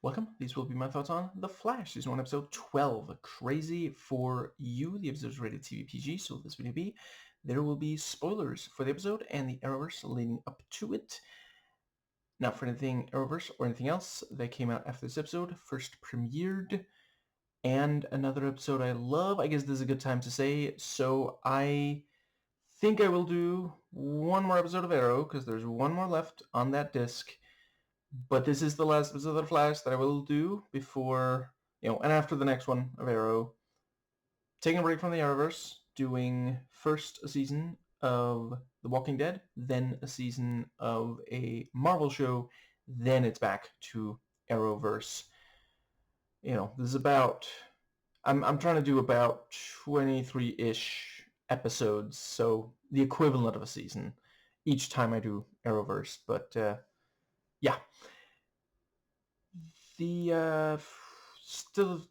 Welcome. These will be my thoughts on The Flash, Season 1, Episode 12, Crazy for You. The episode is rated TV PG, so this video be. There will be spoilers for the episode and the Arrowverse leading up to it. Now, for anything Arrowverse or anything else that came out after this episode, first premiered, and another episode I love, I guess this is a good time to say, so I think I will do one more episode of Arrow, because there's one more left on that disc. But this is the last episode of The Flash that I will do before, and after the next one of Arrow. Taking a break from the Arrowverse, doing first a season of The Walking Dead, then a season of a Marvel show, then it's back to Arrowverse. This is about, I'm trying to do about 23-ish episodes, so the equivalent of a season each time I do Arrowverse, but yeah. The still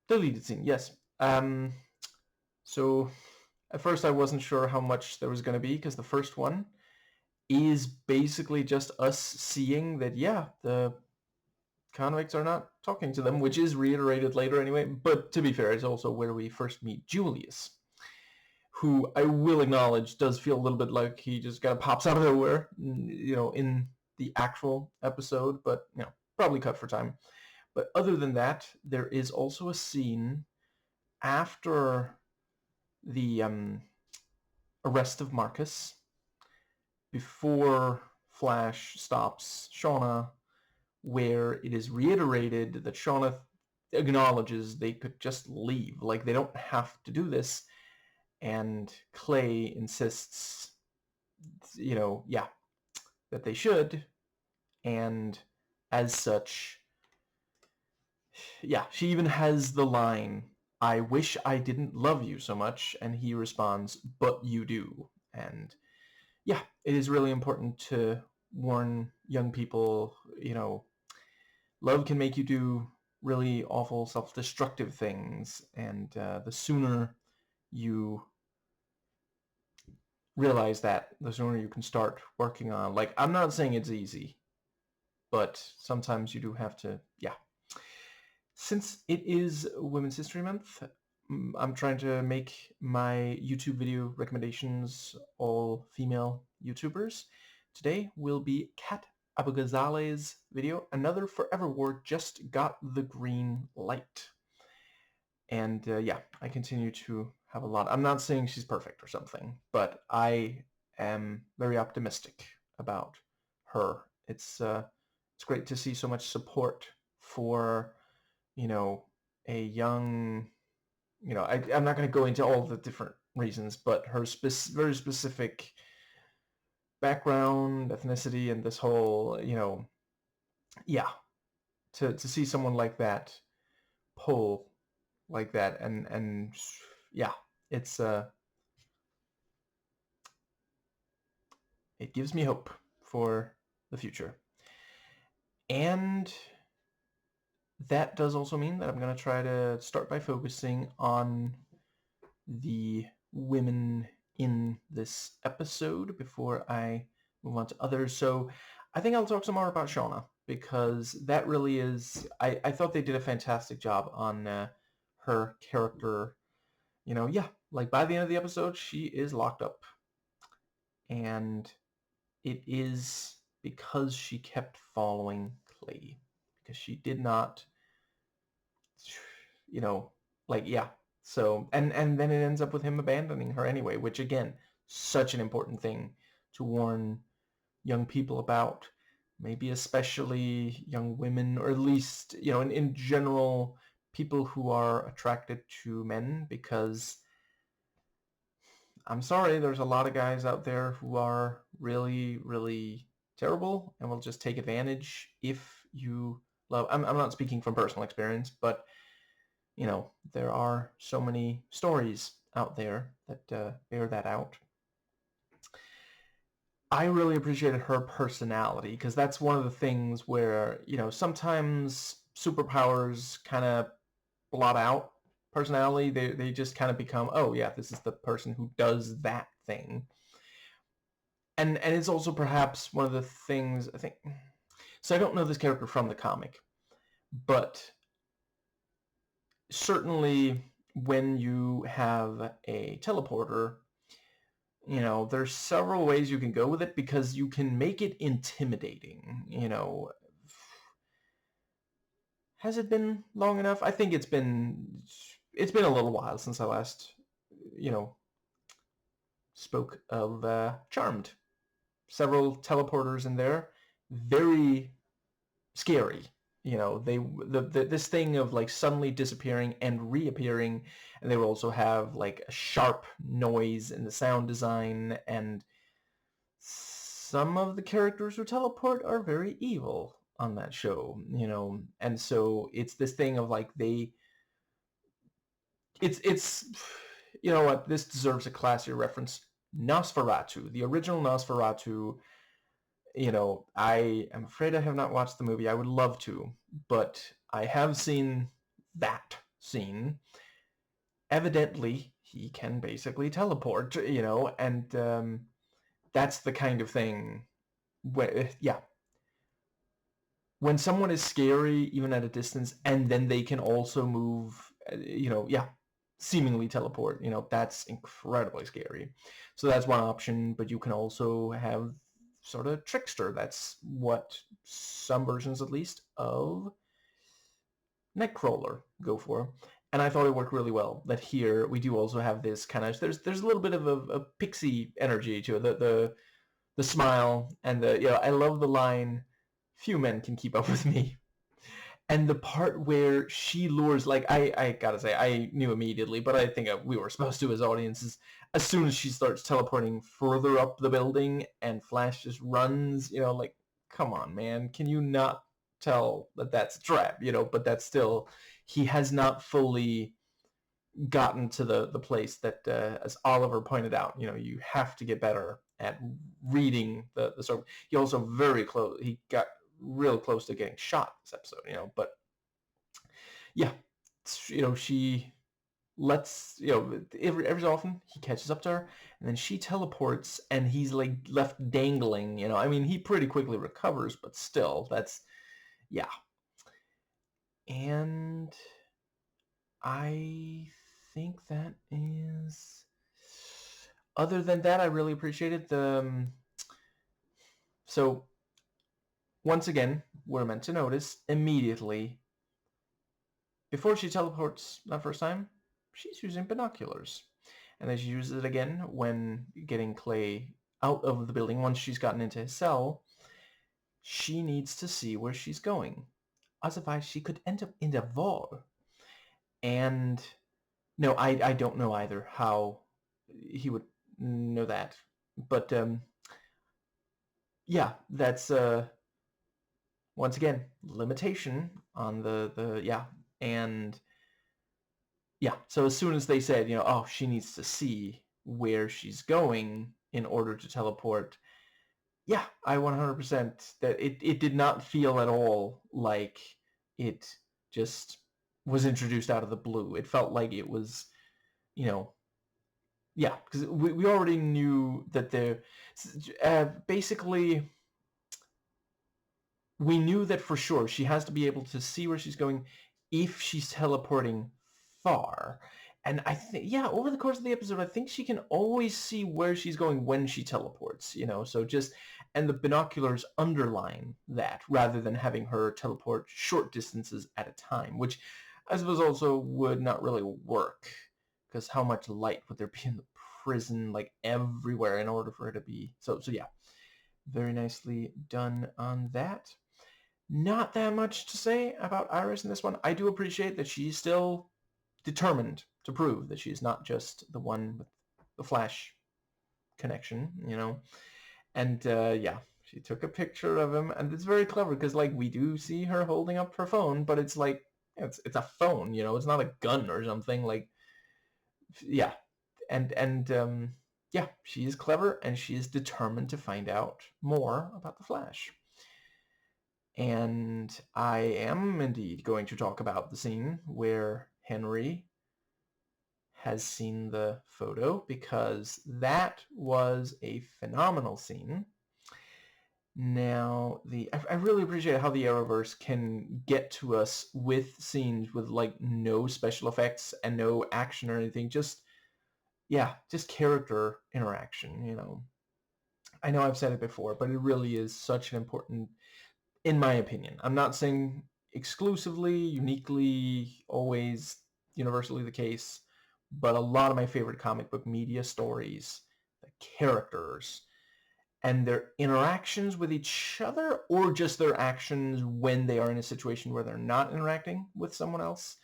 deleted scene, yes. So at first I wasn't sure how much there was going to be, because the first one is basically just us seeing that, yeah, the convicts are not talking to them, which is reiterated later anyway, but to be fair, it's also where we first meet Julius, who I will acknowledge does feel a little bit like he just kind of pops out of nowhere, in the actual episode, but, probably cut for time. But other than that, there is also a scene after the arrest of Marcus, before Flash stops Shauna, where it is reiterated that Shauna acknowledges they could just leave. Like, they don't have to do this. And Clay insists, that they should. And as such, yeah, she even has the line, "I wish I didn't love you so much," and he responds, "But you do." And yeah, it is really important to warn young people, love can make you do really awful self-destructive things, and the sooner you realize that, the sooner you can start working on, like, I'm not saying it's easy, but sometimes you do have to, yeah. Since it is Women's History Month, I'm trying to make my YouTube video recommendations all female YouTubers. Today will be Kat Abugazale's video, Another Forever War Just Got the Green Light. And yeah, I continue to have a lot. I'm not saying she's perfect or something, but I am very optimistic about her. It's great to see so much support for a young, I'm not going to go into all the different reasons, but her very specific background, ethnicity, and this whole, yeah, to see someone like that pull like that, and yeah, it's it gives me hope for the future. And that does also mean that I'm going to try to start by focusing on the women in this episode before I move on to others. So I think I'll talk some more about Shauna, because that really is, I thought they did a fantastic job on her character. Yeah, like by the end of the episode, she is locked up. And it is because she kept following Clay, because she did not, yeah. So, and then it ends up with him abandoning her anyway, which, again, such an important thing to warn young people about, maybe especially young women, or at least, in general, people who are attracted to men, because I'm sorry, there's a lot of guys out there who are really, really terrible and will just take advantage if you love. I'm not speaking from personal experience, but there are so many stories out there that bear that out. I really appreciated her personality, because that's one of the things where, sometimes superpowers kind of blot out personality. They just kind of become, oh yeah, this is the person who does that thing. And it's also perhaps one of the things, I think, so I don't know this character from the comic, but certainly when you have a teleporter, you know, there's several ways you can go with it because you can make it intimidating, you know. Has it been long enough? I think it's been a little while since I last, you know, spoke of Charmed. Several teleporters in there, very scary. You know, this thing of like suddenly disappearing and reappearing, and they will also have like a sharp noise in the sound design, and some of the characters who teleport are very evil on that show, you know, and so it's this thing of like it's you know what, this deserves a classier reference. Nosferatu, the original Nosferatu. You know, I am afraid I have not watched the movie. I would love to, but I have seen that scene. Evidently, he can basically teleport, you know, and that's the kind of thing where, yeah, when someone is scary, even at a distance, and then they can also move, you know, yeah, seemingly teleport, you know, that's incredibly scary. So that's one option, but you can also have sort of trickster. That's what some versions, at least, of Nightcrawler go for. And I thought it worked really well. That here we do also have this kind of there's a little bit of a pixie energy to it. The smile and the, you know, I love the line, "Few men can keep up with me." And the part where she lures, like, I gotta say, I knew immediately, but I think we were supposed to as audiences, as soon as she starts teleporting further up the building and Flash just runs, you know, like, come on, man, can you not tell that that's a trap, you know? But that's still, he has not fully gotten to the place that, as Oliver pointed out, you know, you have to get better at reading the story. He also he got real close to getting shot this episode, you know, but yeah, you know, she lets, you know, every so often he catches up to her and then she teleports and he's like left dangling, you know. I mean, he pretty quickly recovers, but still, that's, yeah. And I think that is, other than that, I really appreciated the, so once again, we're meant to notice immediately before she teleports that first time, she's using binoculars. And then she uses it again when getting Clay out of the building. Once she's gotten into his cell, she needs to see where she's going. Otherwise, she could end up in the wall. And no, I don't know either how he would know that. But yeah, that's once again limitation on the yeah. And yeah, so as soon as they said, you know, oh, she needs to see where she's going in order to teleport, yeah, I 100% that it did not feel at all like it just was introduced out of the blue. It felt like it was, you know, yeah, because we already knew that there, basically, we knew that for sure she has to be able to see where she's going if she's teleporting far. And I think, yeah, over the course of the episode, I think she can always see where she's going when she teleports, you know, so just, and the binoculars underline that rather than having her teleport short distances at a time, which I suppose also would not really work, because how much light would there be in the prison, like everywhere, in order for her to be, so yeah, very nicely done on that. Not that much to say about Iris in this one. I do appreciate that she's still determined to prove that she's not just the one with the Flash connection, you know. And yeah, she took a picture of him, and it's very clever because, like, we do see her holding up her phone, but it's like it's a phone, you know. It's not a gun or something. Like, yeah, and yeah, she is clever, and she is determined to find out more about the Flash. And I am indeed going to talk about the scene where Henry has seen the photo, because that was a phenomenal scene. Now, I really appreciate how the Arrowverse can get to us with scenes with like no special effects and no action or anything. Just just character interaction. I know I've said it before, but it really is such an important, in my opinion. I'm not saying exclusively, uniquely, always, universally the case, but a lot of my favorite comic book media stories, the characters and their interactions with each other, or just their actions when they are in a situation where they're not interacting with someone else,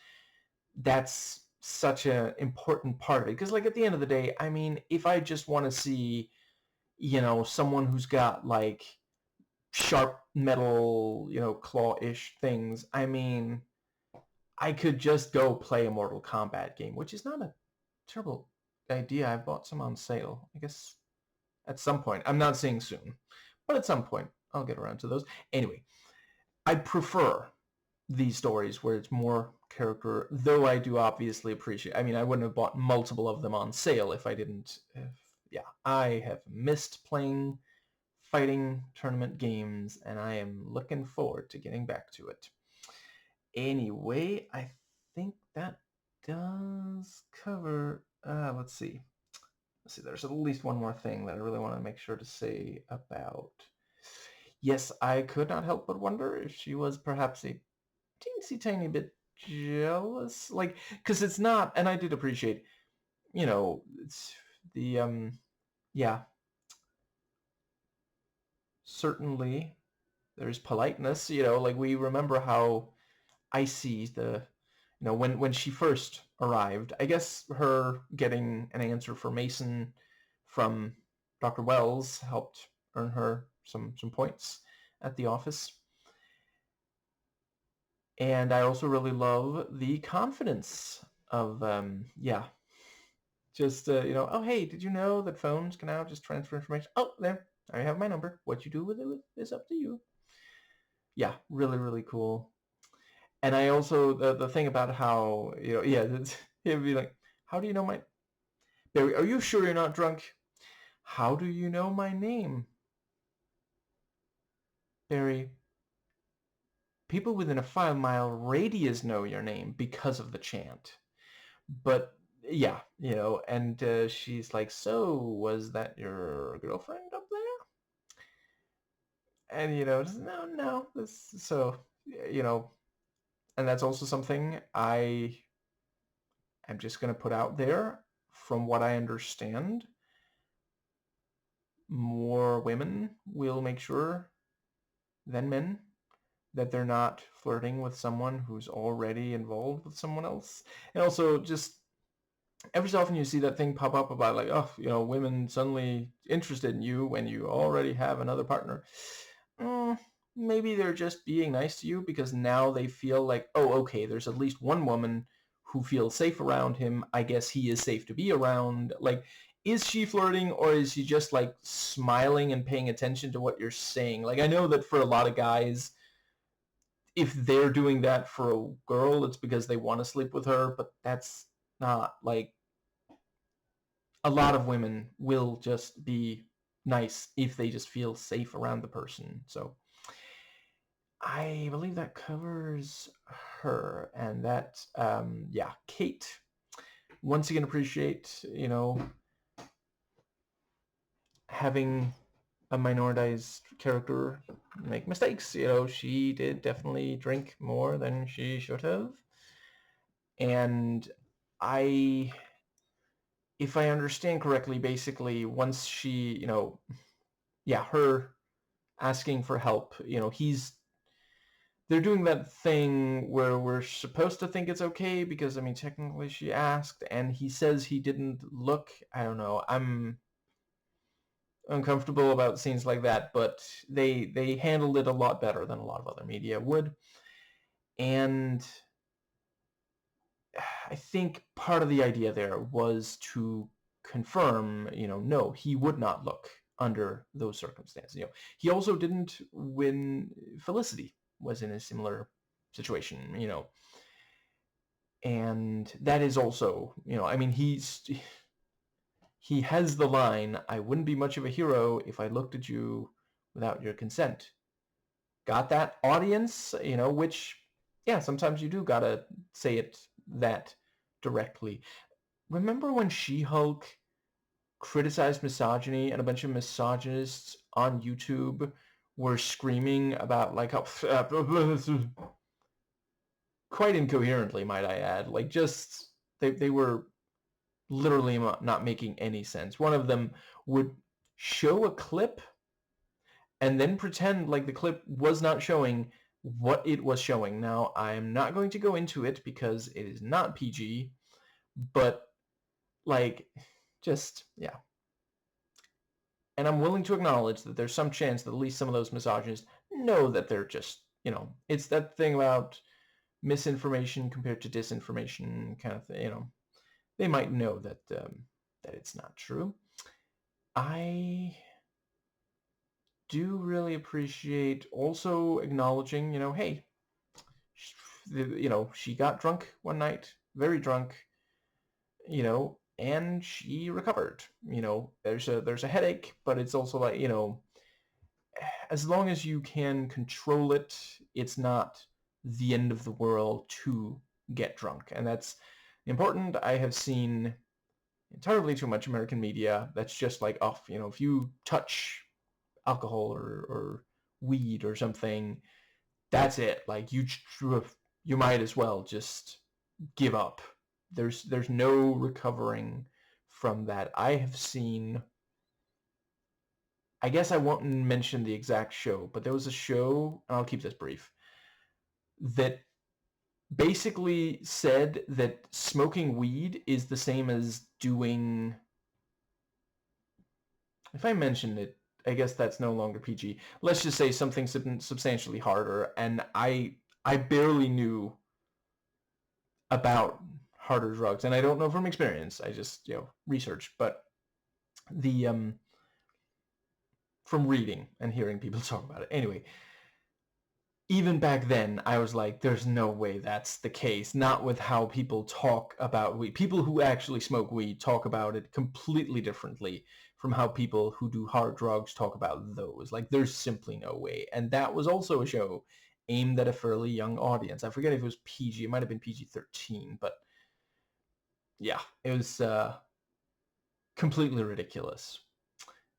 that's such an important part of it. Because like at the end of the day, I mean, if I just want to see, someone who's got like sharp metal, claw-ish things, I mean, I could just go play a Mortal Kombat game, which is not a terrible idea. I bought some on sale, I guess, at some point. I'm not saying soon, but at some point I'll get around to those. Anyway, I prefer these stories where it's more character, though I do obviously appreciate, I mean, I wouldn't have bought multiple of them on sale if I didn't. I have missed playing fighting tournament games, and I am looking forward to getting back to it. Anyway, I think that does cover, let's see, there's at least one more thing that I really want to make sure to say about. Yes, I could not help but wonder if she was perhaps a teensy tiny bit jealous, like, because it's not, and I did appreciate, it's the yeah, certainly there's politeness, like we remember how icy when she first arrived. I guess her getting an answer for Mason from Dr. Wells helped earn her some points at the office. And I also really love the confidence of just oh hey, did you know that phones can now just transfer information? Oh, there, I have my number. What you do with it is up to you. Yeah, really, really cool. And I also, the thing about how, it'd be like, how do you know my, Barry, are you sure you're not drunk? How do you know my name? Barry, people within a 5-mile radius know your name because of the chant. But yeah, and she's like, so was that your girlfriend up there? And, just, no, this, so, and that's also something I am just going to put out there. From what I understand, more women will make sure than men that they're not flirting with someone who's already involved with someone else. And also, just every so often you see that thing pop up about like, oh, women suddenly interested in you when you already have another partner. Maybe they're just being nice to you because now they feel like, oh, okay, there's at least one woman who feels safe around him. I guess he is safe to be around. Like, is she flirting, or is she just like smiling and paying attention to what you're saying? Like, I know that for a lot of guys, if they're doing that for a girl, it's because they want to sleep with her, but that's not like, a lot of women will just be nice if they just feel safe around the person. So I believe that covers her. And that, Kate, once again, appreciate, having a minoritized character make mistakes. She did definitely drink more than she should have. And if I understand correctly, basically, once she, her asking for help, they're doing that thing where we're supposed to think it's okay because, I mean, technically she asked, and he says he didn't look. I don't know. I'm uncomfortable about scenes like that, but they handled it a lot better than a lot of other media would. And I think part of the idea there was to confirm, no, he would not look under those circumstances. He also didn't when Felicity was in a similar situation, and that is also, I mean, he has the line, I wouldn't be much of a hero if I looked at you without your consent. Got that, audience? You know, which, yeah, sometimes you do gotta say it that directly. Remember when She-Hulk criticized misogyny and a bunch of misogynists on YouTube were screaming about like how quite incoherently, might I add, like just they were literally not making any sense. One of them would show a clip and then pretend like the clip was not showing what it was showing. Now, I'm not going to go into it because it is not PG, but like just, yeah. And I'm willing to acknowledge that there's some chance that at least some of those misogynists know that they're just, you know, it's that thing about misinformation compared to disinformation kind of thing, you know. They might know that that it's not true. I do really appreciate also acknowledging, you know, hey, you know, she got drunk one night, very drunk, you know, and she recovered. You know, there's a headache, but it's also like, you know, as long as you can control it, it's not the end of the world to get drunk. And that's important. I have seen entirely too much American media that's just like, oh, you know, if you touch alcohol or weed or something, that's it. Like you might as well just give up. There's no recovering from that. I have seen, I guess I won't mention the exact show, but there was a show, and I'll keep this brief, that basically said that smoking weed is the same as doing, if I mention it, I guess that's no longer PG. Let's just say something substantially harder, and I barely knew about harder drugs, and I don't know from experience. I just, you know, research, but the from reading and hearing people talk about it. Anyway, even back then, I was like, there's no way that's the case. Not with how people talk about weed. People who actually smoke weed talk about it completely differently from how people who do hard drugs talk about those. Like, there's simply no way. And that was also a show aimed at a fairly young audience. I forget if it was PG. It might have been PG-13, but yeah, it was completely ridiculous.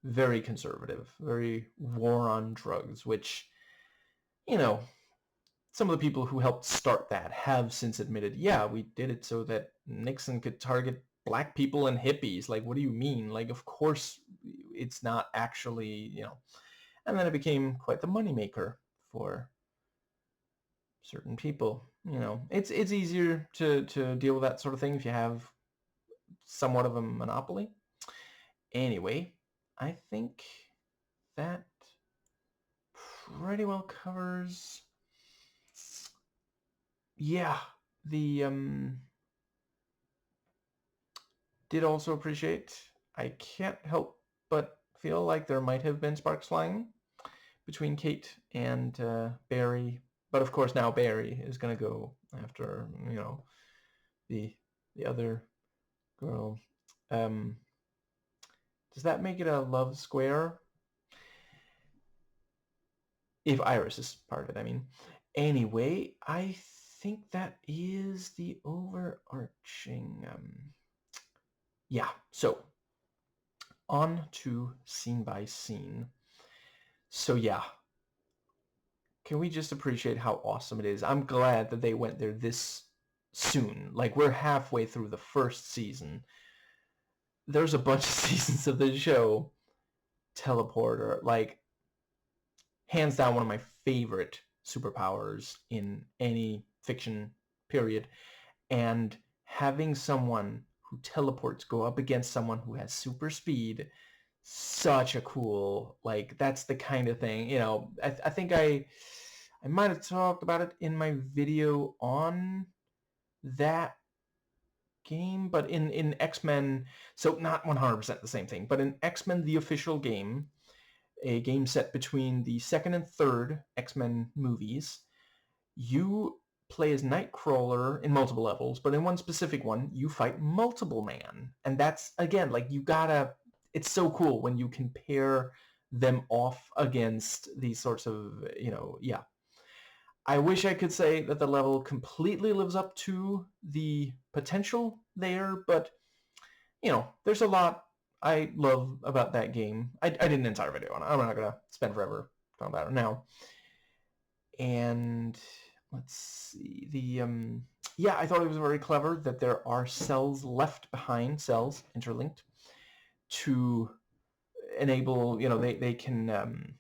Very conservative, very war on drugs, which, you know, some of the people who helped start that have since admitted, yeah, we did it so that Nixon could target black people and hippies. Like, what do you mean? Like, of course it's not actually, you know. And then it became quite the moneymaker for certain people. You know, it's easier to deal with that sort of thing if you have somewhat of a monopoly. Anyway, I think that pretty well covers, yeah, the did also appreciate, I can't help but feel like there might have been sparks flying between Kate and Barry, but of course now Barry is gonna go after, you know, the other girl. Does that make it a love square? If Iris is part of it, I mean. Anyway, I think that is the overarching, yeah, so on to scene by scene. So yeah, can we just appreciate how awesome it is? I'm glad that they went there this soon. Like, we're halfway through the first season. There's a bunch of seasons of the show. Teleporter, like, hands down one of my favorite superpowers in any fiction, period. And having someone who teleports go up against someone who has super speed, such a cool, like, that's the kind of thing, you know. I think I might have talked about it in my video on that game, but in X-Men, so not 100% the same thing, but in X-Men the official game, a game set between the second and third X-Men movies, you play as Nightcrawler in multiple levels, but in one specific one, you fight Multiple Man. And that's, again, like, you gotta, it's so cool when you can pair them off against these sorts of, yeah. I wish I could say that the level completely lives up to the potential there, but, there's a lot I love about that game. I did an entire video on it. I'm not going to spend forever talking about it now. And let's see, yeah, I thought it was very clever that there are cells left behind, cells interlinked, to enable, they can,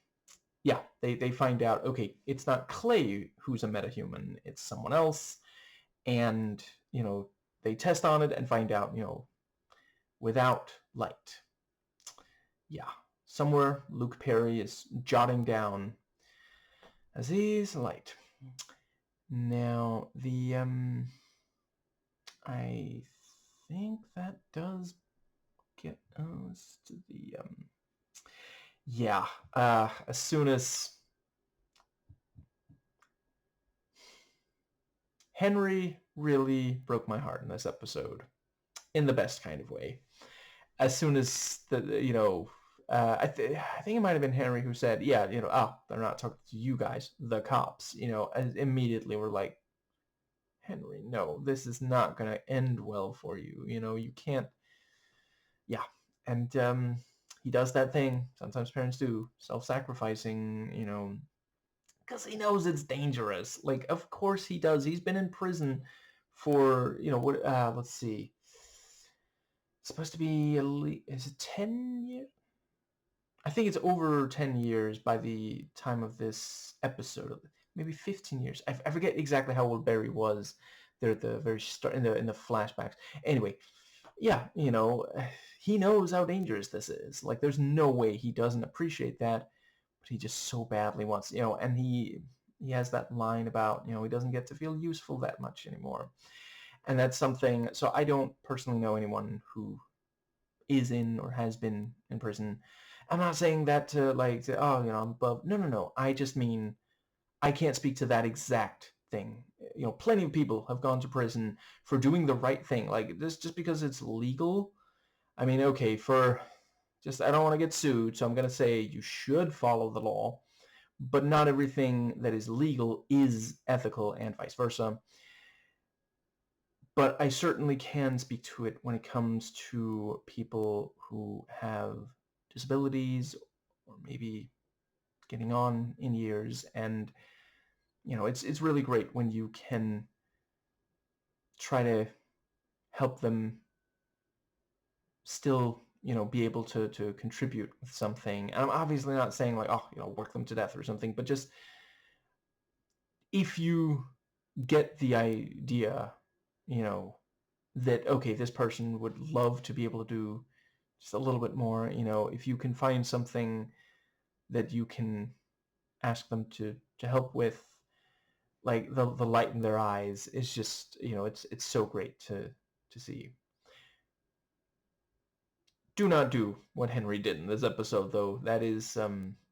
yeah, they find out, okay, it's not Clay who's a metahuman, it's someone else, and, they test on it and find out, without light. Yeah, somewhere Luke Perry is jotting down Aziz light. Now, I think that does get us to the, yeah, as soon as Henry really broke my heart in this episode, in the best kind of way. As soon as I think it might have been Henry who said, yeah, they're not talking to you guys, the cops, immediately we're like, Henry, no, this is not going to end well for you. You can't, yeah. And he does that thing sometimes parents do, self-sacrificing, because he knows it's dangerous. Like, of course he does. He's been in prison for, what, let's see. It's supposed to be, is it 10 years? I think it's over 10 years by the time of this episode. Maybe 15 years. I forget exactly how old Barry was there at the very start, in the flashbacks. Anyway, yeah, he knows how dangerous this is. Like, there's no way he doesn't appreciate that, but he just so badly wants, and he has that line about, he doesn't get to feel useful that much anymore. And that's something, so I don't personally know anyone who is in or has been in prison. I'm not saying that to like say, oh, I'm above. No. I just mean I can't speak to that exact thing. Plenty of people have gone to prison for doing the right thing. Like this, just because it's legal. I mean, okay, I don't want to get sued, so I'm going to say you should follow the law, but not everything that is legal is ethical and vice versa. But I certainly can speak to it when it comes to people who have disabilities or maybe getting on in years, and it's really great when you can try to help them still be able to contribute with something. And I'm obviously not saying like, oh, work them to death or something, but just if you get the idea, that okay, this person would love to be able to do just a little bit more, if you can find something that you can ask them to help with, like the light in their eyes is just, it's so great to see. Do not do what Henry did in this episode, though. That is,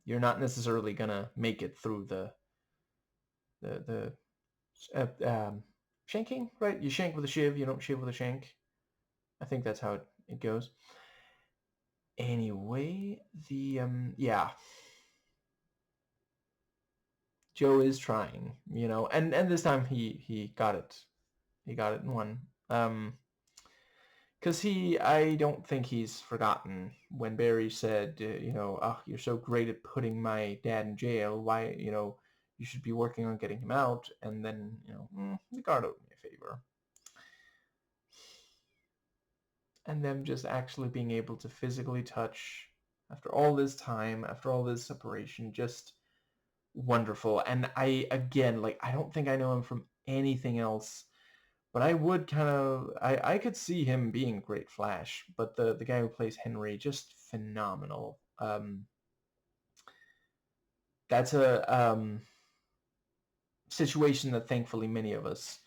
you're not necessarily gonna make it through the shanking, right? You shank with a shiv, you don't shiv with a shank. I think that's how it goes. Anyway, yeah. Joe is trying, and this time he got it. He got it in one. Because I don't think he's forgotten when Barry said, oh, you're so great at putting my dad in jail. Why, you should be working on getting him out. And then, the guard owed me a favor. And them just actually being able to physically touch after all this time, after all this separation, just wonderful. And I don't think I know him from anything else. But I would I could see him being a great Flash, but the guy who plays Henry, just phenomenal. That's a situation that thankfully many of us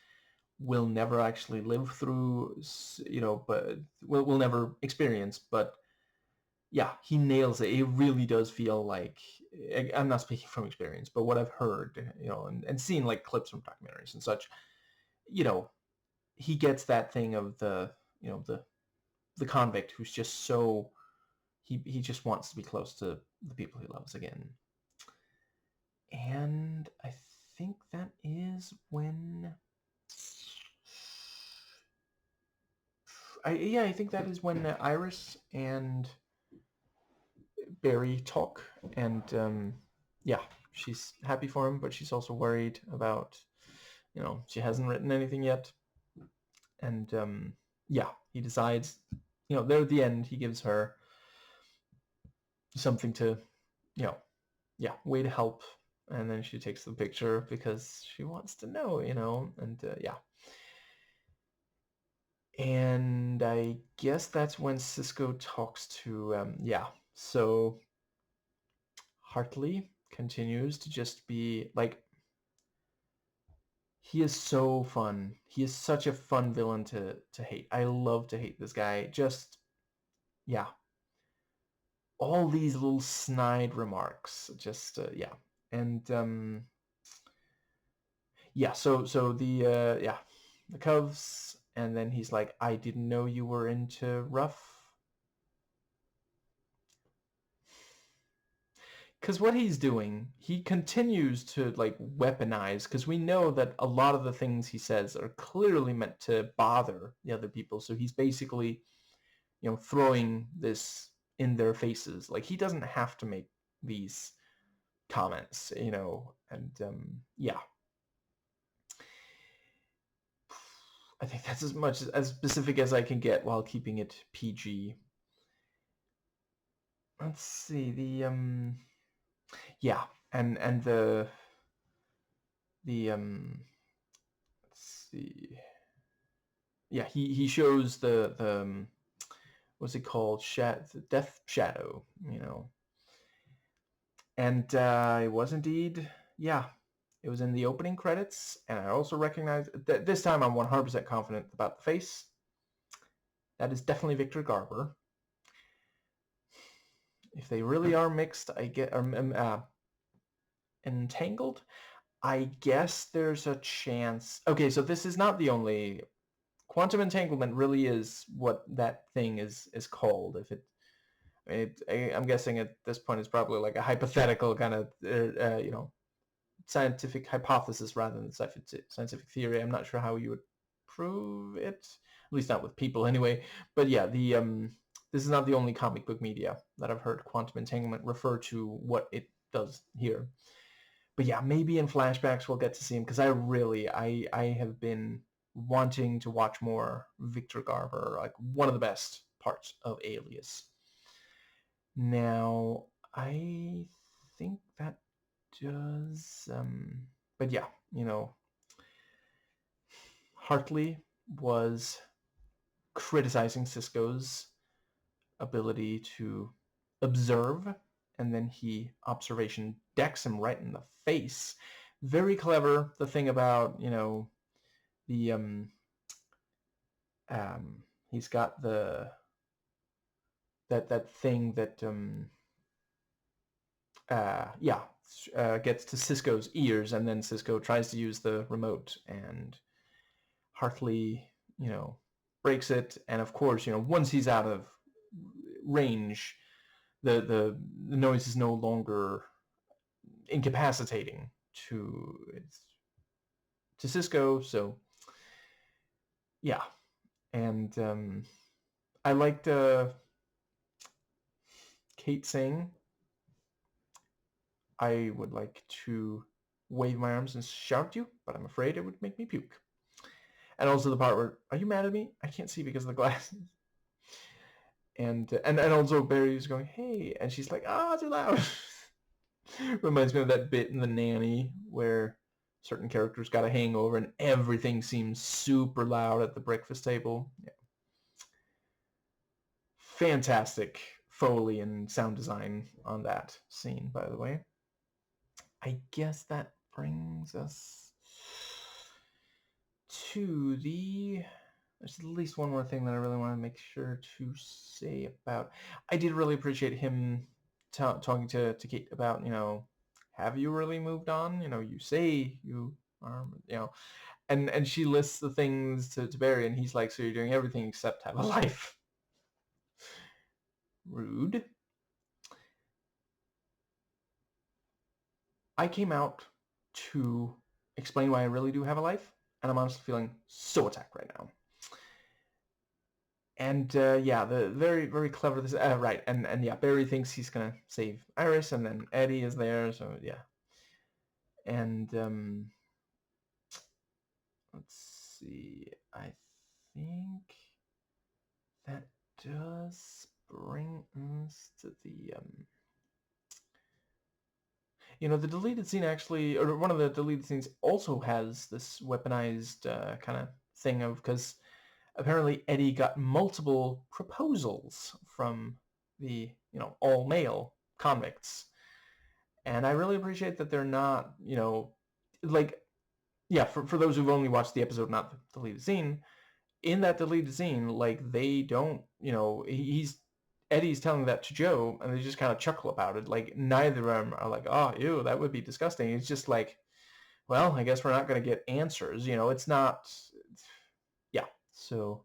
will never actually live through, but we'll never experience. But yeah, he nails it. It really does feel like, I'm not speaking from experience, but what I've heard, and seen like clips from documentaries and such, he gets that thing of the convict who's just so, he just wants to be close to the people he loves again. And I think that is when I think that is when Iris and Barry talk, and yeah, she's happy for him, but she's also worried about, she hasn't written anything yet, and yeah, he decides, there at the end, he gives her something to, way to help, and then she takes the picture because she wants to know, and yeah. And I guess that's when Cisco talks to, so Hartley continues to just be like, he is so fun. He is such a fun villain to hate. I love to hate this guy. Just, yeah. All these little snide remarks. Just, yeah. And, yeah, so the Cubs, and then he's like, I didn't know you were into rough. Because what he's doing, he continues to like weaponize, because we know that a lot of the things he says are clearly meant to bother the other people. So he's basically, throwing this in their faces. Like, he doesn't have to make these comments, and yeah. I think that's as specific as I can get while keeping it PG. Let's see, yeah, and the let's see, yeah, he shows the what's it called, the death shadow, and it was indeed, yeah, it was in the opening credits, and I also recognize that this time I'm 100% confident about the face. That is definitely Victor Garber. If they really are mixed, I get entangled, I guess there's a chance. Okay, so this is not the only. Quantum entanglement really is what that thing is called. If I'm guessing at this point it's probably like a hypothetical kind of, scientific hypothesis rather than scientific theory. I'm not sure how you would prove it, at least not with people anyway. But yeah, this is not the only comic book media that I've heard quantum entanglement refer to what it does here. But yeah, maybe in flashbacks we'll get to see him, because I have been wanting to watch more Victor Garber, like one of the best parts of Alias. Now, I think that does, but yeah, Hartley was criticizing Cisco's ability to observe, and then he observation decks him right in the face. Very clever. The thing about, the he's got that thing that gets to Cisco's ears, and then Cisco tries to use the remote, and Hartley, breaks it, and of course, once he's out of range, the noise is no longer incapacitating to Cisco. So yeah, and I liked Kate saying, I would like to wave my arms and shout at you, but I'm afraid it would make me puke. And also the part where, are you mad at me? I can't see because of the glasses. And also Barry's going, hey, and she's like, too loud. Reminds me of that bit in The Nanny where certain characters got a hangover and everything seems super loud at the breakfast table. Yeah. Fantastic Foley and sound design on that scene, by the way. I guess that brings us to there's at least one more thing that I really want to make sure to say about. I did really appreciate him talking to Kate about, have you really moved on? You say you are, and she lists the things to Barry, and he's like, so you're doing everything except have a life. Rude. I came out to explain why I really do have a life, and I'm honestly feeling so attacked right now. And yeah, the very, very clever this right, and yeah, Barry thinks he's gonna save Iris, and then Eddie is there, so yeah. And let's see, I think that does bring us to the the deleted scene actually, or one of the deleted scenes also has this weaponized kind of thing of, because apparently Eddie got multiple proposals from the, all male convicts. And I really appreciate that they're not, like, yeah, for those who've only watched the episode, not the deleted scene, in that deleted scene, like, they don't, Eddie's telling that to Joe, and they just kind of chuckle about it. Like, neither of them are like, oh, ew, that would be disgusting. It's just like, well, I guess we're not going to get answers. It's not, yeah. So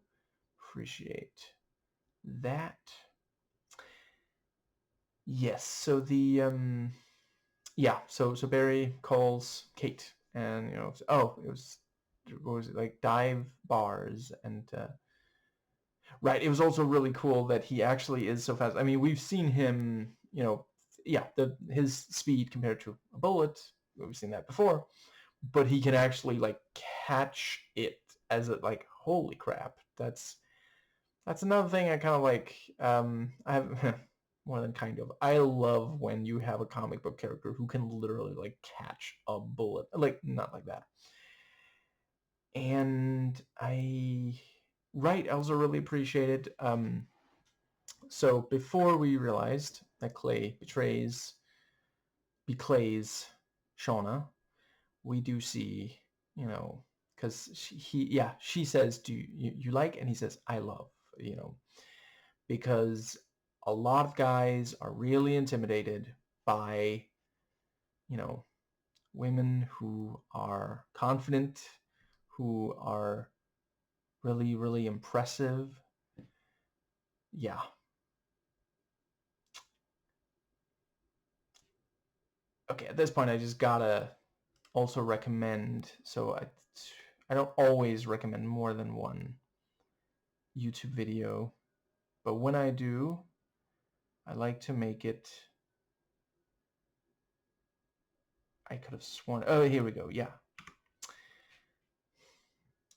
appreciate that. Yes. So the yeah. So Barry calls Kate, and oh, it was, what was it, like, dive bars, and right. It was also really cool that he actually is so fast. I mean, we've seen him, yeah, his speed compared to a bullet. We've seen that before, but he can actually, like, catch it as a, like, holy crap. That's another thing I kind of like. I have more than kind of. I love when you have a comic book character who can literally, like, catch a bullet, like, not like that. And I also really appreciated. So before we realized that Clay beclays Shauna, we do see, because she says, do you like, and he says, I love, because a lot of guys are really intimidated by, women who are confident, who are really, really impressive. Yeah. Okay, at this point I just gotta also recommend, so I don't always recommend more than one YouTube video, but when I do, I like to make it, I could have sworn, oh, here we go, yeah.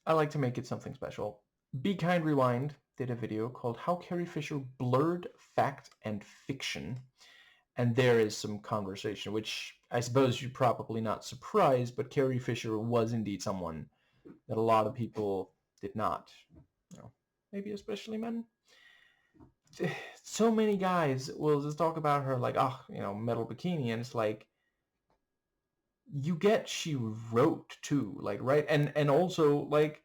I like to make it something special. Be Kind Rewind did a video called How Carrie Fisher Blurred Fact and Fiction, and there is some conversation, which I suppose you're probably not surprised, but Carrie Fisher was indeed someone that a lot of people did not, maybe especially men. So many guys will just talk about her like, oh, metal bikini, and it's like, you get she wrote too, like, right, and also, like,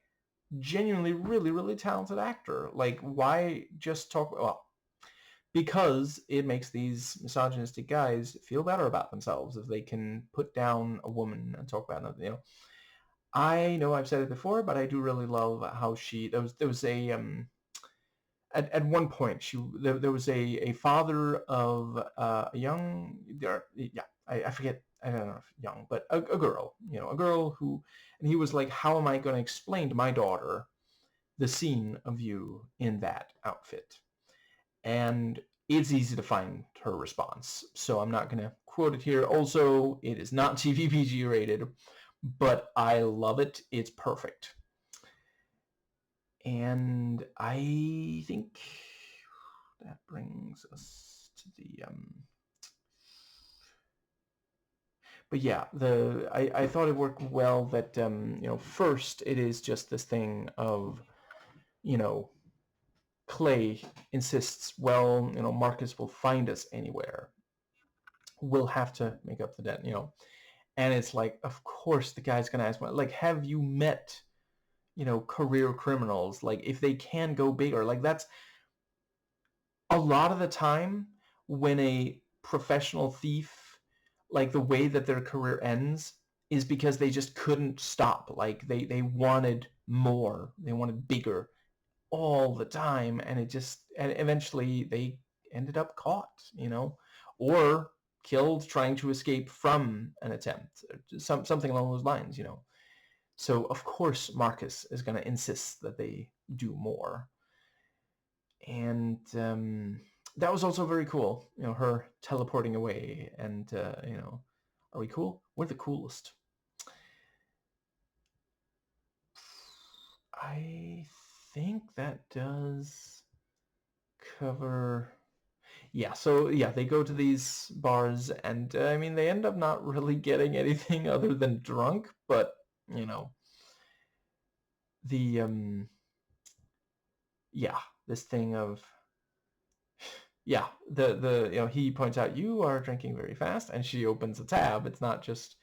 genuinely really, really talented actor. Like, why just talk, well, because it makes these misogynistic guys feel better about themselves if they can put down a woman and talk about another, I know I've said it before, but I do really love how there was a at one point there was a father of a young, yeah, I forget, I don't know if young, but a girl, a girl who, and he was like, how am I going to explain to my daughter the scene of you in that outfit? And it's easy to find her response, so I'm not going to quote it here. Also, it is not TVPG rated, but I love it. It's perfect. And I think that brings us to the but yeah, I thought it worked well that first it is just this thing of, Clay insists, well, Marcus will find us anywhere, we'll have to make up the debt, and it's like, of course the guy's gonna ask, like, have you met, career criminals? Like, if they can go bigger, like, that's a lot of the time when a professional thief, like, the way that their career ends is because they just couldn't stop. Like, they wanted more, they wanted bigger all the time, and eventually they ended up caught, or killed trying to escape from an attempt, something along those lines, So of course Marcus is going to insist that they do more. And that was also very cool, her teleporting away and, are we cool? We're the coolest. I think that does cover... Yeah, so yeah, they go to these bars and they end up not really getting anything other than drunk, but the yeah, this thing of the he points out, you are drinking very fast, and she opens a tab. It's not just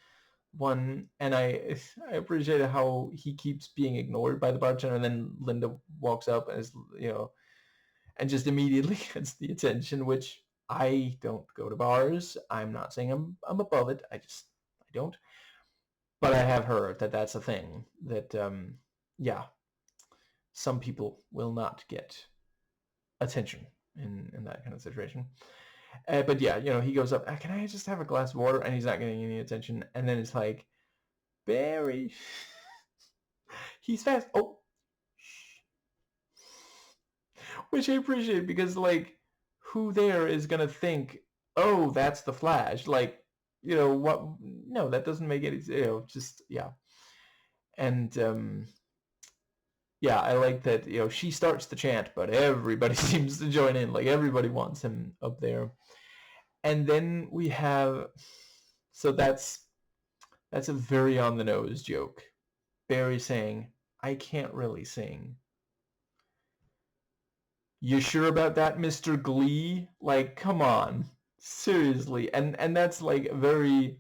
one, and I appreciate how he keeps being ignored by the bartender, and then Linda walks up and is and just immediately gets the attention, which I don't go to bars. I'm not saying I'm above it. I don't. But I have heard that that's a thing that some people will not get attention in that kind of situation. But yeah, he goes up, can I just have a glass of water? And he's not getting any attention. And then it's like, Barry, he's fast. Oh, which I appreciate, because like, who there is gonna think, oh, that's the Flash? Like, what? No, that doesn't make any. Just yeah. And yeah, I like that. She starts the chant, but everybody seems to join in. Like everybody wants him up there. And then we have, so that's a very on the nose joke. Barry saying, "I can't really sing." You sure about that, Mr. Glee? Like, come on. Seriously. And that's like very,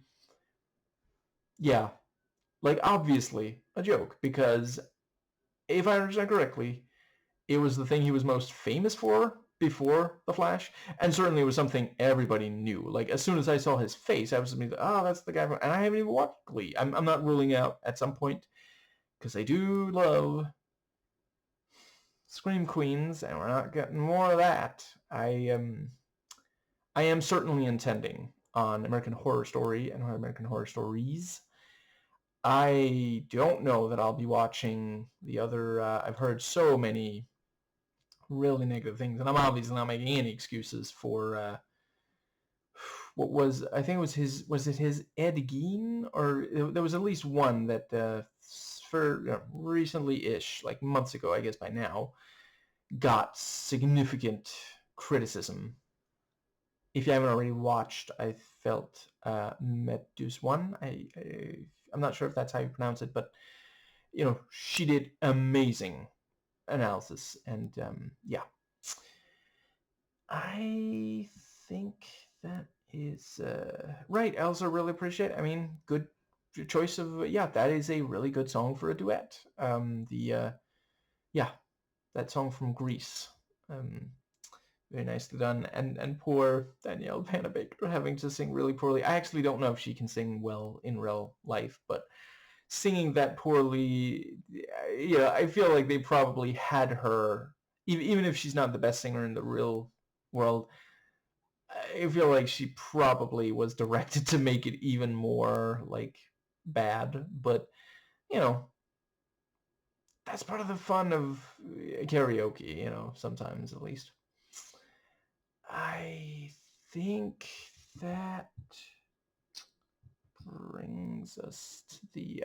yeah, like obviously a joke, because if I understand correctly, it was the thing he was most famous for before The Flash, and certainly it was something everybody knew. Like, as soon as I saw his face, I was like, oh, that's the guy from... And I haven't even watched Glee. I'm not ruling out at some point, because I do love Scream Queens, and we're not getting more of that. I am certainly intending on American Horror Story and American Horror Stories. I don't know that I'll be watching the other... I've heard so many really negative things, and I'm obviously not making any excuses for what was... I think it was his... Was it his Ed Gein? Or there was at least one that for recently-ish, like months ago, I guess by now, got significant criticism. If you haven't already watched, I felt Meduse 1. I'm not sure if that's how you pronounce it, but she did amazing analysis, and yeah, I think that is right. I also really appreciate, good choice of, yeah, that is a really good song for a duet. Yeah, that song from Grease, very nicely done. And poor Danielle Panabaker having to sing really poorly. I actually don't know if she can sing well in real life, but singing that poorly, I feel like they probably had her, even if she's not the best singer in the real world, I feel like she probably was directed to make it even more like bad. But that's part of the fun of karaoke, sometimes at least. I think that brings us to the...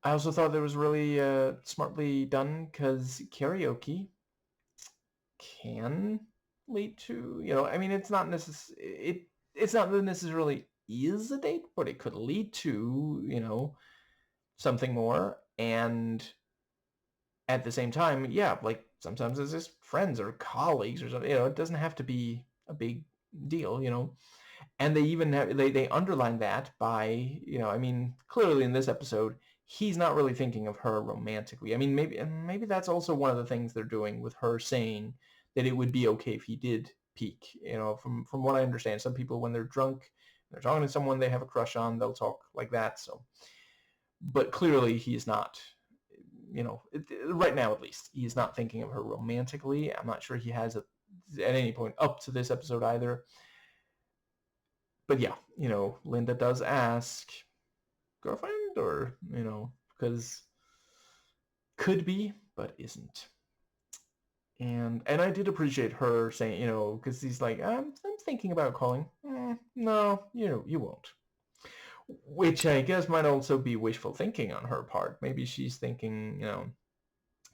I also thought that was really smartly done, because karaoke can lead to, it's not it's not that necessarily is a date, but it could lead to, something more. And at the same time, yeah, like sometimes it's just friends or colleagues or something, it doesn't have to be a big deal, And they even have, they underline that by, clearly in this episode, he's not really thinking of her romantically. Maybe that's also one of the things they're doing with her saying that it would be okay if he did peek. From what I understand, some people, when they're drunk, they're talking to someone they have a crush on, they'll talk like that. So, but clearly he's not, right now at least, he's not thinking of her romantically. I'm not sure he has at any point up to this episode either. but yeah, Linda does ask, girlfriend, or, because could be, but isn't. And I did appreciate her saying, because he's like, I'm thinking about calling. No, you won't. Which I guess might also be wishful thinking on her part. Maybe she's thinking,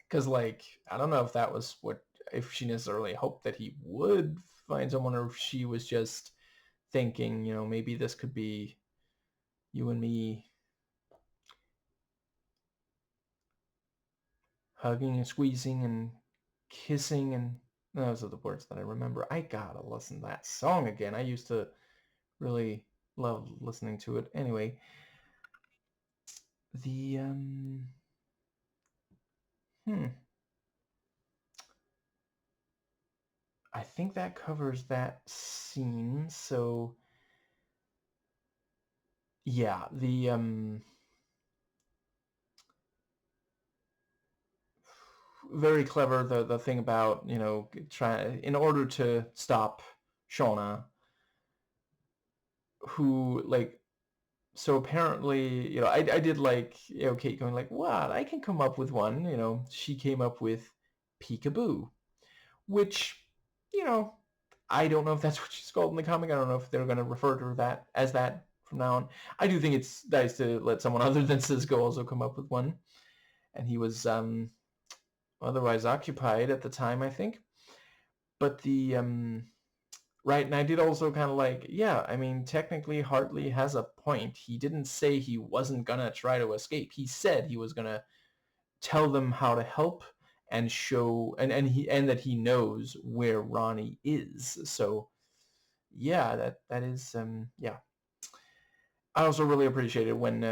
because I don't know if that was if she necessarily hoped that he would find someone, or if she was just thinking, maybe this could be you and me hugging and squeezing and kissing, and those are the words that I remember. I gotta listen to that song again. I used to really love listening to it. Anyway, the I think that covers that scene. So yeah, the very clever, the thing about, try in order to stop Shauna, who, like, so apparently, I did like, Kate going like, what, I can come up with one. She came up with peekaboo, which, you know I don't know if that's what she's called in the comic. I don't know if they're going to refer to that as that from now on. I do think it's nice to let someone other than Cisco also come up with one, and he was otherwise occupied at the time, I think. But the right, and I did also kind of like, yeah, I mean, technically Hartley has a point. He didn't say he wasn't gonna try to escape. He said he was gonna tell them how to help and show, and that he knows where Ronnie is. So yeah, that is yeah. I also really appreciated when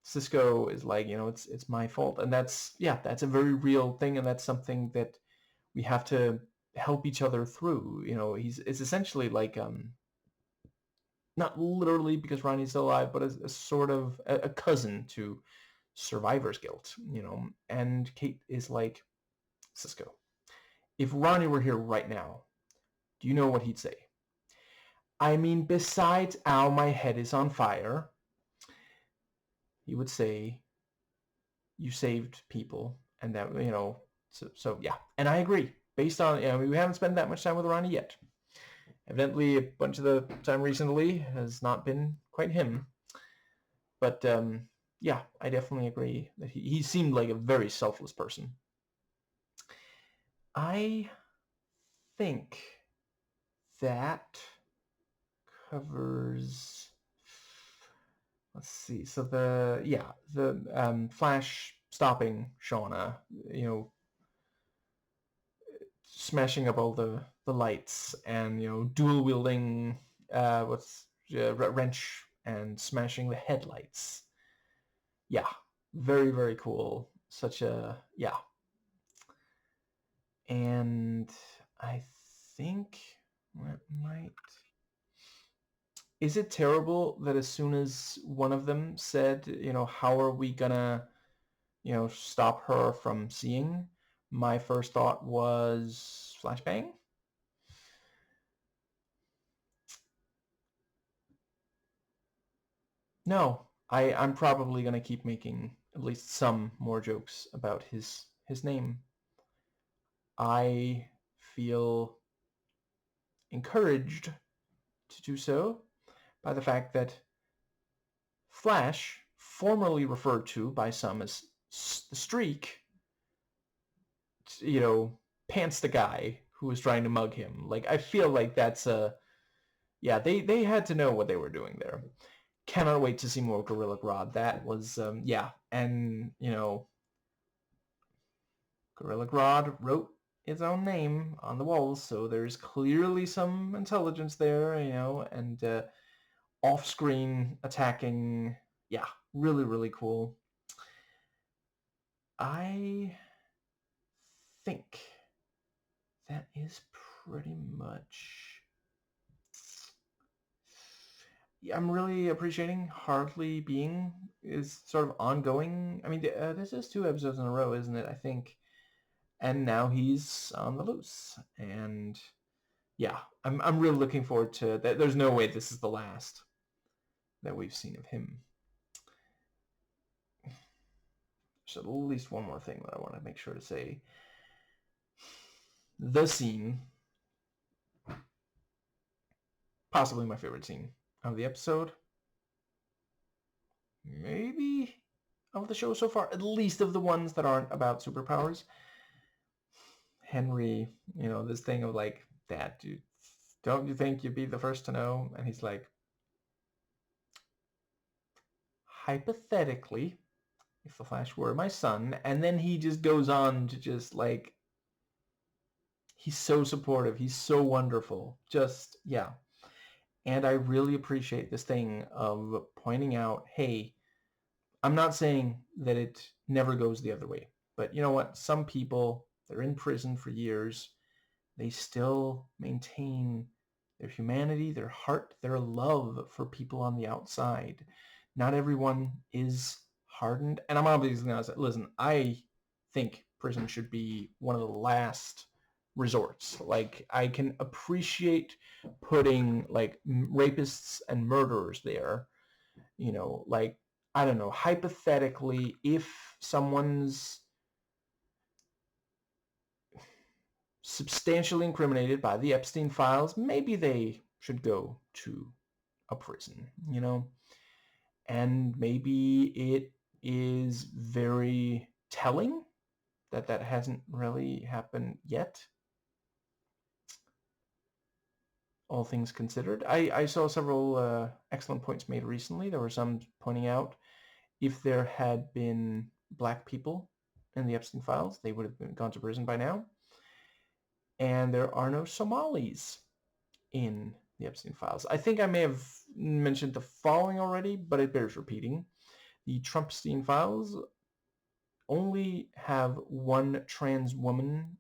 Cisco is like, it's my fault, and that's a very real thing, and that's something that we have to help each other through. It's essentially like, not literally because Ronnie's still alive, but a sort of a cousin to survivor's guilt. And Kate is like, Cisco, if Ronnie were here right now, do you know what he'd say? I mean, besides, ow, my head is on fire, he would say, you saved people, and that, so yeah. And I agree. Based on, we haven't spent that much time with Ronnie yet. Evidently, a bunch of the time recently has not been quite him. But yeah, I definitely agree that he seemed like a very selfless person. I think that covers, let's see. So the Flash stopping Shauna, smashing up all the lights, and dual wielding what's wrench and smashing the headlights. Yeah, very, very cool. Such a, yeah. And I think what might, is it terrible that as soon as one of them said, how are we gonna, stop her from seeing, my first thought was flashbang? No, I'm probably gonna keep making at least some more jokes about his name. I feel encouraged to do so by the fact that Flash, formerly referred to by some as the Streak, pants the guy who was trying to mug him. Like, I feel like that's yeah, they had to know what they were doing there. Cannot wait to see more Gorilla Grodd. That was, yeah. And, Gorilla Grodd wrote its own name on the walls, so there's clearly some intelligence there, and off-screen attacking. Yeah, really, really cool. I think that is pretty much. I'm really appreciating Hartley being is sort of ongoing. I mean, this is 2 episodes in a row, isn't it? I think, and now he's on the loose, and yeah, I'm really looking forward to that. There's no way this is the last that we've seen of him. So at least one more thing that I want to make sure to say. The scene, possibly my favorite scene of the episode, maybe of the show so far, at least of the ones that aren't about superpowers. Henry, this thing of like, Dad, dude, don't you think you'd be the first to know? And he's like, hypothetically, if the Flash were my son. And then he just goes on to just like, he's so supportive. He's so wonderful. Just, yeah. And I really appreciate this thing of pointing out, hey, I'm not saying that it never goes the other way. But you know what? Some people, they're in prison for years. They still maintain their humanity, their heart, their love for people on the outside. Not everyone is hardened. And I'm obviously going to say, listen, I think prison should be one of the last resorts. Like, I can appreciate putting like rapists and murderers there, like, I don't know, hypothetically, if someone's substantially incriminated by the Epstein files, maybe they should go to a prison, and maybe it is very telling that that hasn't really happened yet, all things considered. I saw several excellent points made recently. There were some pointing out if there had been black people in the Epstein files, they would have gone to prison by now. And there are no Somalis in the Epstein files. I think I may have mentioned the following already, but it bears repeating. The Trumpstein files only have one trans woman,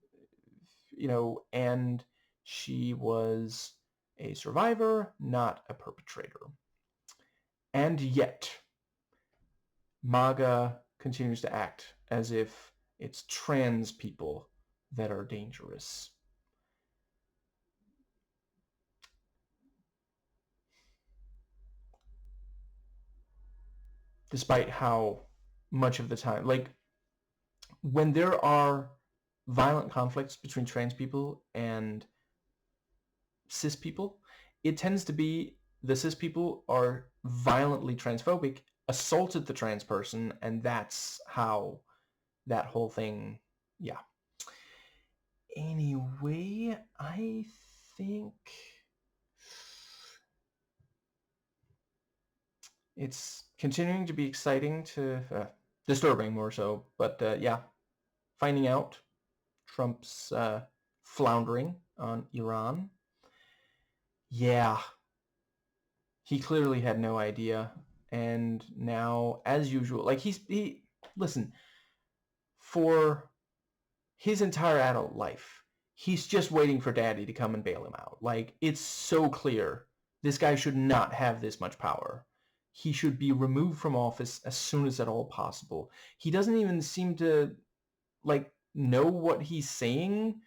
and she was a survivor, not a perpetrator. And yet, MAGA continues to act as if it's trans people that are dangerous. Despite how much of the time, like, when there are violent conflicts between trans people and cis people, it tends to be the cis people are violently transphobic, assaulted the trans person, and that's how that whole thing, yeah. Anyway, I think it's continuing to be exciting to, disturbing more so, but yeah, finding out Trump's floundering on Iran. Yeah, he clearly had no idea, and now, as usual, like he listen, for his entire adult life, he's just waiting for Daddy to come and bail him out. Like, it's so clear this guy should not have this much power. He should be removed from office as soon as at all possible. He doesn't even seem to like know what he's saying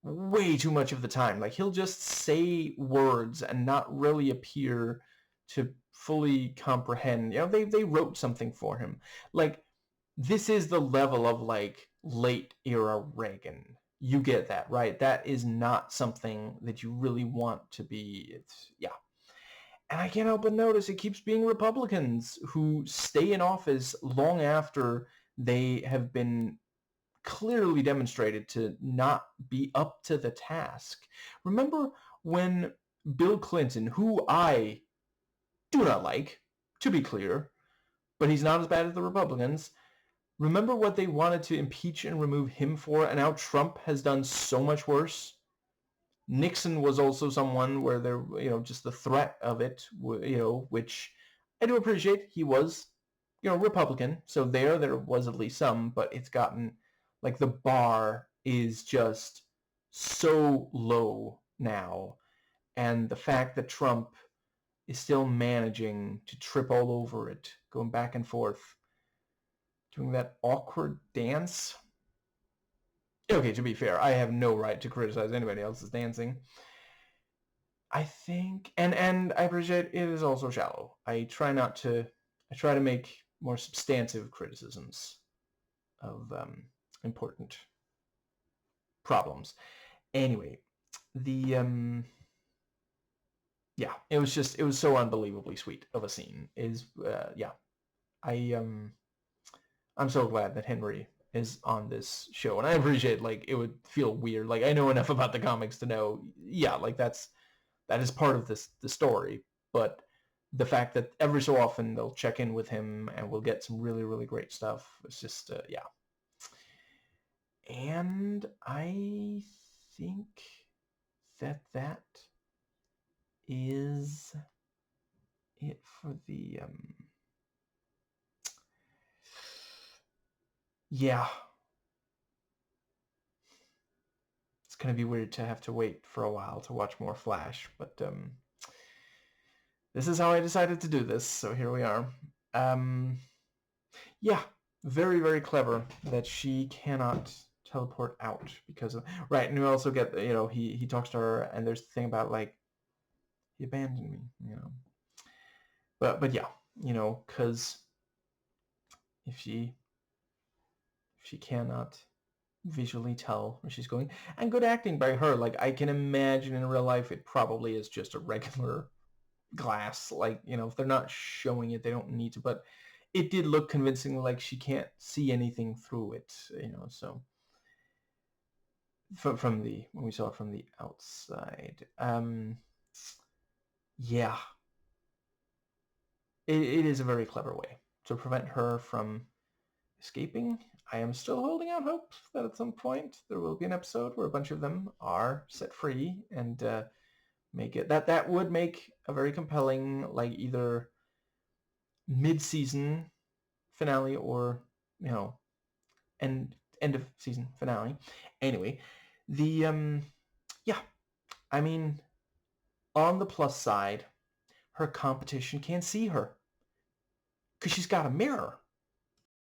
way too much of the time. Like, he'll just say words and not really appear to fully comprehend. They wrote something for him. Like, this is the level of like late era Reagan. You get that, right? That is not something that you really want to be. Yeah. And I can't help but notice it keeps being Republicans who stay in office long after they have been clearly demonstrated to not be up to the task. Remember when Bill Clinton, who I do not like, to be clear, but he's not as bad as the Republicans, remember what they wanted to impeach and remove him for, and now Trump has done so much worse? Nixon was also someone where there, just the threat of it, which I do appreciate. He was, Republican, so there was at least some, but it's gotten, like, the bar is just so low now, and the fact that Trump is still managing to trip all over it, going back and forth, doing that awkward dance. Okay, to be fair, I have no right to criticize anybody else's dancing. I think, and I appreciate it is also shallow. I try to make more substantive criticisms of important problems. Anyway, the yeah, it was so unbelievably sweet of a scene. Is yeah, I I'm so glad that Henry is on this show, and I appreciate like it would feel weird. Like I know enough about the comics to know, yeah, like that is part of the story, but the fact that every so often they'll check in with him and we'll get some really great stuff. It's just yeah. And I think that is it for the yeah. It's gonna be weird to have to wait for a while to watch more Flash, but this is how I decided to do this, so here we are. Um, yeah, very clever that she cannot teleport out because of right. And we also get he talks to her, and there's the thing about like he abandoned me, But yeah, because if she cannot visually tell where she's going, and good acting by her. Like I can imagine in real life, it probably is just a regular glass. Like if they're not showing it, they don't need to. But it did look convincingly like she can't see anything through it. So from the when we saw it from the outside, yeah, it is a very clever way to prevent her from escaping. I am still holding out hope that at some point there will be an episode where a bunch of them are set free and make it that would make a very compelling like either mid-season finale or end of season finale. Anyway, the yeah, I mean, on the plus side, her competition can't see her because she's got a mirror.